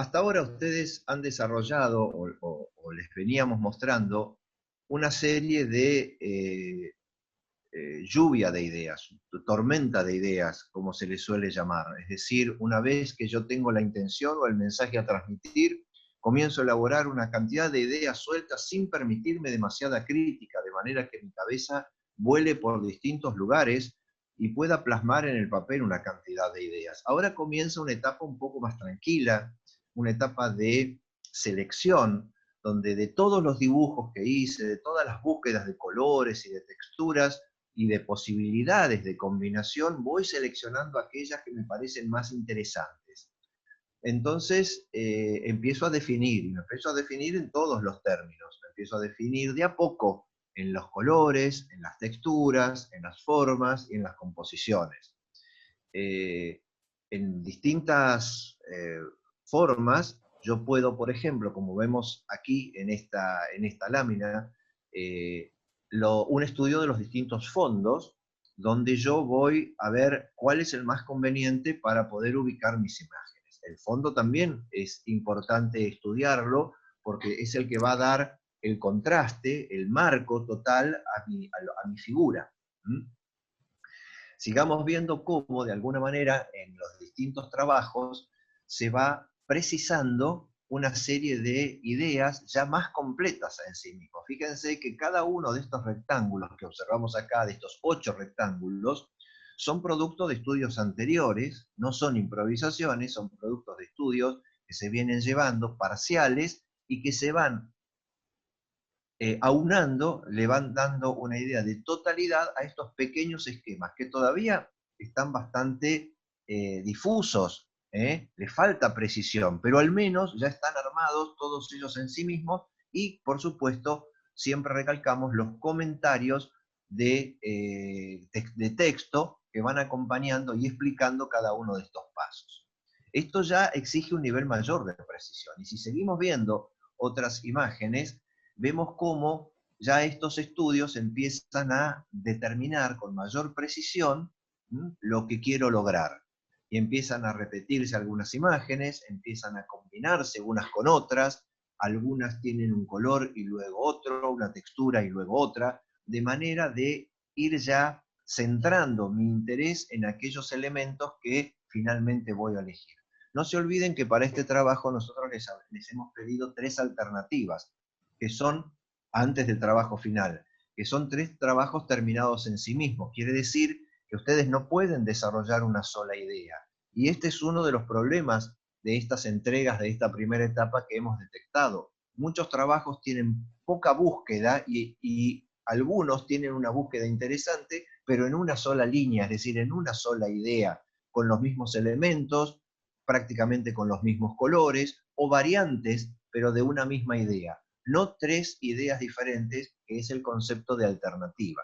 Hasta ahora ustedes han desarrollado o les veníamos mostrando una serie de lluvia de ideas, tormenta de ideas, como se les suele llamar. Es decir, una vez que yo tengo la intención o el mensaje a transmitir, comienzo a elaborar una cantidad de ideas sueltas sin permitirme demasiada crítica, de manera que mi cabeza vuele por distintos lugares y pueda plasmar en el papel una cantidad de ideas. Ahora comienza una etapa un poco más tranquila, una etapa de selección, donde de todos los dibujos que hice, de todas las búsquedas de colores y de texturas, y de posibilidades de combinación, voy seleccionando aquellas que me parecen más interesantes. Entonces empiezo a definir, y me empiezo a definir en todos los términos, me empiezo a definir de a poco en los colores, en las texturas, en las formas y en las composiciones. En distintas formas, yo puedo, por ejemplo, como vemos aquí en esta lámina, un estudio de los distintos fondos, donde yo voy a ver cuál es el más conveniente para poder ubicar mis imágenes. El fondo también es importante estudiarlo, porque es el que va a dar el contraste, el marco total a mi figura. Sigamos viendo cómo, de alguna manera, en los distintos trabajos se va precisando una serie de ideas ya más completas en sí mismos. Fíjense que cada uno de estos rectángulos que observamos acá, de estos 8 rectángulos, son producto de estudios anteriores, no son improvisaciones, son productos de estudios que se vienen llevando, parciales, y que se van aunando, le van dando una idea de totalidad a estos pequeños esquemas, que todavía están bastante difusos, les falta precisión, pero al menos ya están armados todos ellos en sí mismos, y por supuesto siempre recalcamos los comentarios de texto que van acompañando y explicando cada uno de estos pasos. Esto ya exige un nivel mayor de precisión, y si seguimos viendo otras imágenes, vemos cómo ya estos estudios empiezan a determinar con mayor precisión lo que quiero lograr. Y empiezan a repetirse algunas imágenes, empiezan a combinarse unas con otras, algunas tienen un color y luego otro, una textura y luego otra, de manera de ir ya centrando mi interés en aquellos elementos que finalmente voy a elegir. No se olviden que para este trabajo nosotros les hemos pedido 3 alternativas, que son antes del trabajo final, que son 3 trabajos terminados en sí mismos. Quiere decir que ustedes no pueden desarrollar una sola idea. Y este es uno de los problemas de estas entregas de esta primera etapa que hemos detectado. Muchos trabajos tienen poca búsqueda y algunos tienen una búsqueda interesante, pero en una sola línea, es decir, en una sola idea, con los mismos elementos, prácticamente con los mismos colores, o variantes, pero de una misma idea. No 3 ideas diferentes, que es el concepto de alternativa.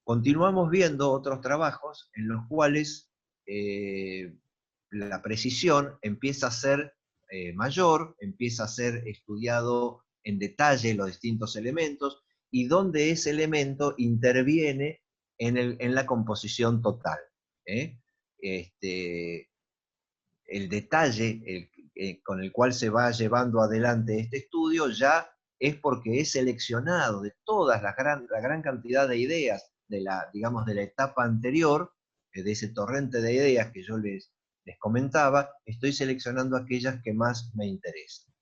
Continuamos viendo otros trabajos en los cuales la precisión empieza a ser mayor, empieza a ser estudiado en detalle los distintos elementos, y donde ese elemento interviene en la composición total. El detalle con el cual se va llevando adelante este estudio ya es porque es seleccionado de toda la gran cantidad de ideas digamos, de la etapa anterior, de ese torrente de ideas que yo les comentaba, estoy seleccionando aquellas que más me interesan.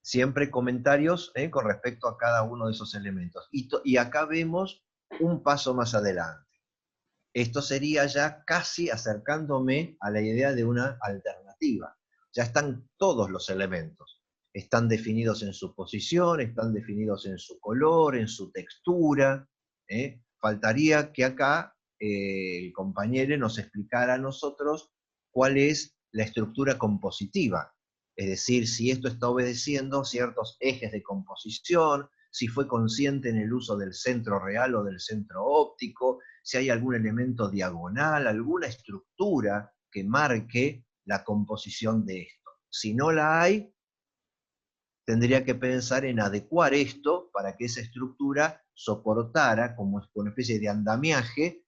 Siempre comentarios con respecto a cada uno de esos elementos. Y acá vemos un paso más adelante. Esto sería ya casi acercándome a la idea de una alternativa. Ya están todos los elementos. Están definidos en su posición, están definidos en su color, en su textura. Faltaría que acá el compañero nos explicara a nosotros cuál es la estructura compositiva. Es decir, si esto está obedeciendo ciertos ejes de composición, si fue consciente en el uso del centro real o del centro óptico, si hay algún elemento diagonal, alguna estructura que marque la composición de esto. Si no la hay, tendría que pensar en adecuar esto para que esa estructura soportara como una especie de andamiaje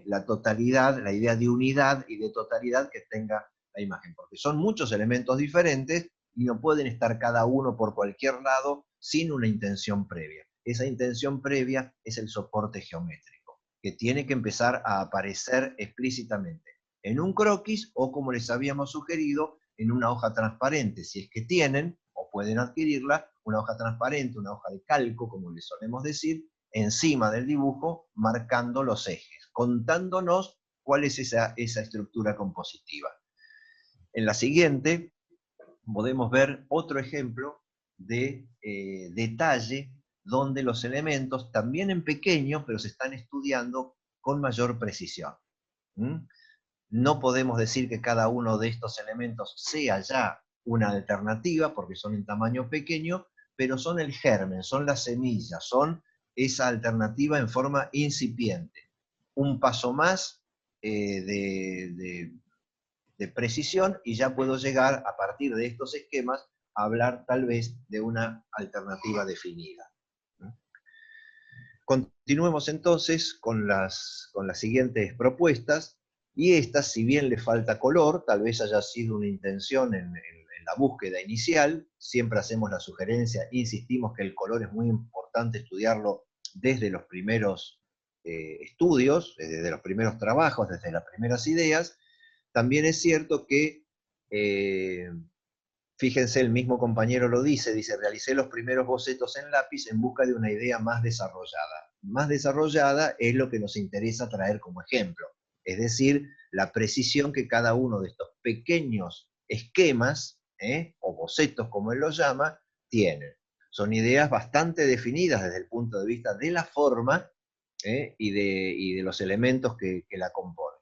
la totalidad, la idea de unidad y de totalidad que tenga la imagen, porque son muchos elementos diferentes y no pueden estar cada uno por cualquier lado sin una intención previa. Esa intención previa es el soporte geométrico, que tiene que empezar a aparecer explícitamente en un croquis o, como les habíamos sugerido, en una hoja transparente, si es que tienen o pueden adquirirla, una hoja transparente, una hoja de calco, como le solemos decir, encima del dibujo, marcando los ejes, contándonos cuál es esa estructura compositiva. En la siguiente podemos ver otro ejemplo de detalle donde los elementos, también en pequeño, pero se están estudiando con mayor precisión. No podemos decir que cada uno de estos elementos sea ya una alternativa, porque son en tamaño pequeño, pero son el germen, son las semillas, son esa alternativa en forma incipiente. Un paso más de precisión y ya puedo llegar, a partir de estos esquemas, a hablar tal vez de una alternativa definida. Continuemos entonces con las siguientes propuestas, y estas, si bien le falta color, tal vez haya sido una intención en la búsqueda inicial, siempre hacemos la sugerencia, insistimos que el color es muy importante estudiarlo desde los primeros estudios, desde los primeros trabajos, desde las primeras ideas. También es cierto que, fíjense, el mismo compañero lo dice, realicé los primeros bocetos en lápiz en busca de una idea más desarrollada. Más desarrollada es lo que nos interesa traer como ejemplo, es decir, la precisión que cada uno de estos pequeños esquemas, o bocetos como él los llama, tienen. Son ideas bastante definidas desde el punto de vista de la forma y de los elementos que la componen.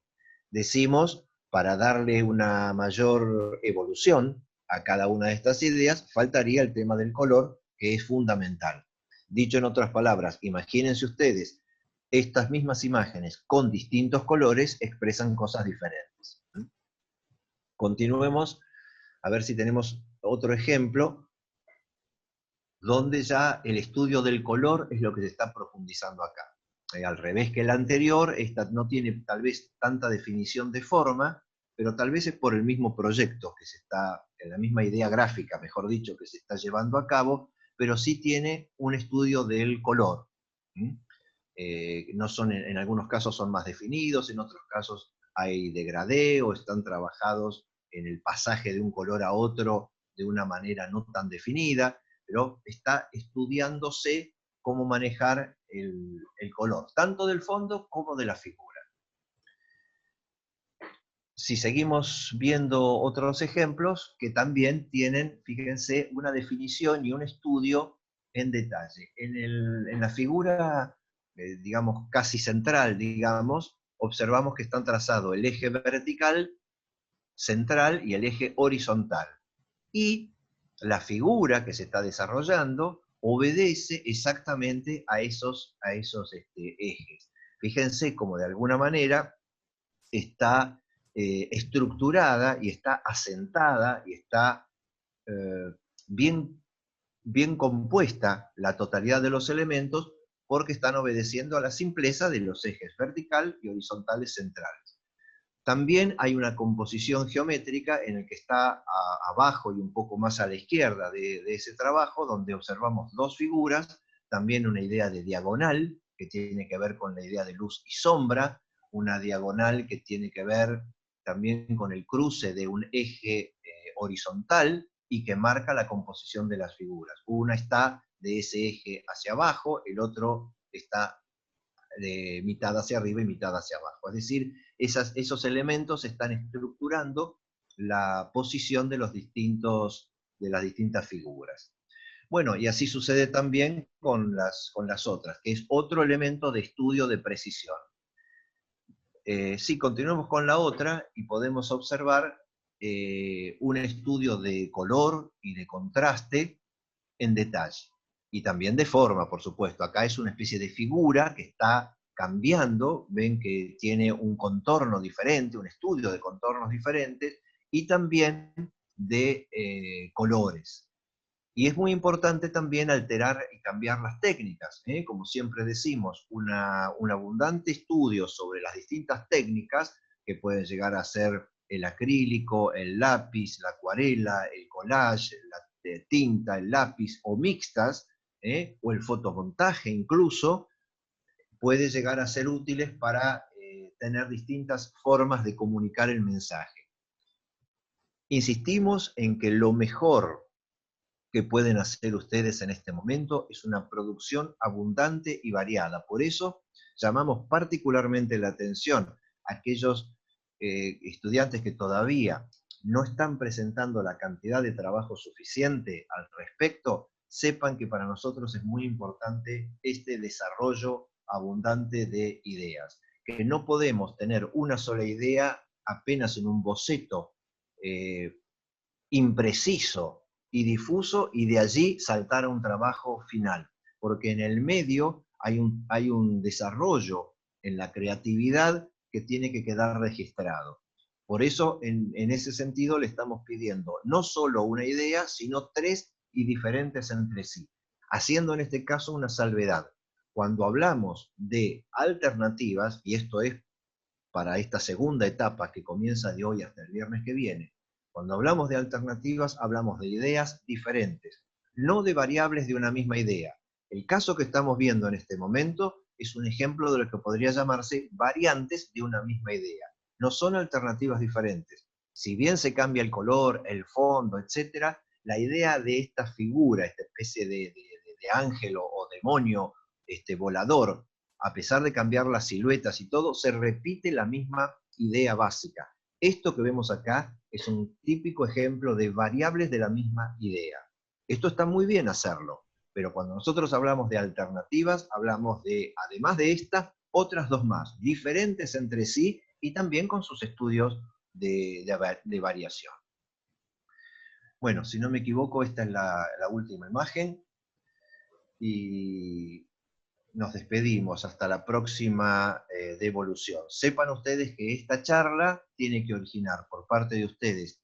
Decimos, para darle una mayor evolución a cada una de estas ideas, faltaría el tema del color, que es fundamental. Dicho en otras palabras, imagínense ustedes, estas mismas imágenes con distintos colores expresan cosas diferentes. Continuemos, a ver si tenemos otro ejemplo, donde ya el estudio del color es lo que se está profundizando acá. Al revés que el anterior, esta no tiene tal vez tanta definición de forma, pero tal vez es por el mismo proyecto que se está, la misma idea gráfica, mejor dicho, que se está llevando a cabo, pero sí tiene un estudio del color. No son, en algunos casos son más definidos, en otros casos hay degradé o están trabajados en el pasaje de un color a otro de una manera no tan definida, pero está estudiándose cómo manejar el color, tanto del fondo como de la figura. Si seguimos viendo otros ejemplos que también tienen, fíjense, una definición y un estudio en detalle. En la figura, digamos, casi central, digamos, observamos que están trazados el eje vertical central y el eje horizontal. Y la figura que se está desarrollando obedece exactamente a esos ejes. Fíjense cómo de alguna manera está estructurada y está asentada y está bien compuesta la totalidad de los elementos, porque están obedeciendo a la simpleza de los ejes vertical y horizontales centrales. También hay una composición geométrica en el que está abajo y un poco más a la izquierda de ese trabajo, donde observamos dos figuras, también una idea de diagonal, que tiene que ver con la idea de luz y sombra, una diagonal que tiene que ver también con el cruce de un eje horizontal y que marca la composición de las figuras. Una está de ese eje hacia abajo, el otro está de mitad hacia arriba y mitad hacia abajo. Es decir, esos elementos están estructurando la posición de las distintas figuras. Bueno, y así sucede también con las otras, que es otro elemento de estudio de precisión. Sí, continuemos con la otra y podemos observar un estudio de color y de contraste en detalle. Y también de forma, por supuesto. Acá es una especie de figura que está cambiando, ven que tiene un contorno diferente, un estudio de contornos diferentes, y también de colores. Y es muy importante también alterar y cambiar las técnicas. Como siempre decimos, un abundante estudio sobre las distintas técnicas, que pueden llegar a ser el acrílico, el lápiz, la acuarela, el collage, la tinta, el lápiz, o mixtas, o el fotomontaje incluso, puede llegar a ser útiles para tener distintas formas de comunicar el mensaje. Insistimos en que lo mejor que pueden hacer ustedes en este momento es una producción abundante y variada. Por eso llamamos particularmente la atención a aquellos estudiantes que todavía no están presentando la cantidad de trabajo suficiente al respecto. Sepan que para nosotros es muy importante este desarrollo abundante de ideas, que no podemos tener una sola idea apenas en un boceto impreciso y difuso, y de allí saltar a un trabajo final, porque en el medio hay un desarrollo en la creatividad que tiene que quedar registrado. Por eso, en ese sentido, le estamos pidiendo no solo una idea, sino tres y diferentes entre sí, haciendo en este caso una salvedad. Cuando hablamos de alternativas, y esto es para esta segunda etapa que comienza de hoy hasta el viernes que viene, cuando hablamos de alternativas, hablamos de ideas diferentes, no de variables de una misma idea. El caso que estamos viendo en este momento es un ejemplo de lo que podría llamarse variantes de una misma idea. No son alternativas diferentes. Si bien se cambia el color, el fondo, etc., la idea de esta figura, esta especie de ángel o demonio volador, a pesar de cambiar las siluetas y todo, se repite la misma idea básica. Esto que vemos acá es un típico ejemplo de variables de la misma idea. Esto está muy bien hacerlo, pero cuando nosotros hablamos de alternativas, hablamos de, además de estas, otras dos más, diferentes entre sí y también con sus estudios de variación. Bueno, si no me equivoco, esta es la última imagen. Y nos despedimos hasta la próxima devolución. Sepan ustedes que esta charla tiene que originar por parte de ustedes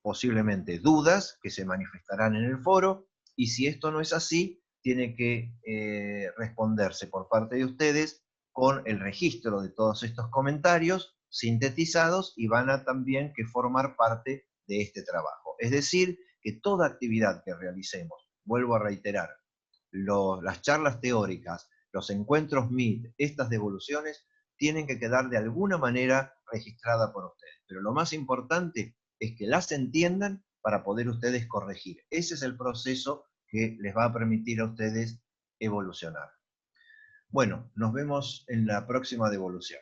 posiblemente dudas que se manifestarán en el foro, y si esto no es así, tiene que responderse por parte de ustedes con el registro de todos estos comentarios sintetizados, y van a también que formar parte de este trabajo. Es decir, que toda actividad que realicemos, vuelvo a reiterar, las charlas teóricas, los encuentros Meet, estas devoluciones, tienen que quedar de alguna manera registradas por ustedes. Pero lo más importante es que las entiendan para poder ustedes corregir. Ese es el proceso que les va a permitir a ustedes evolucionar. Bueno, nos vemos en la próxima devolución.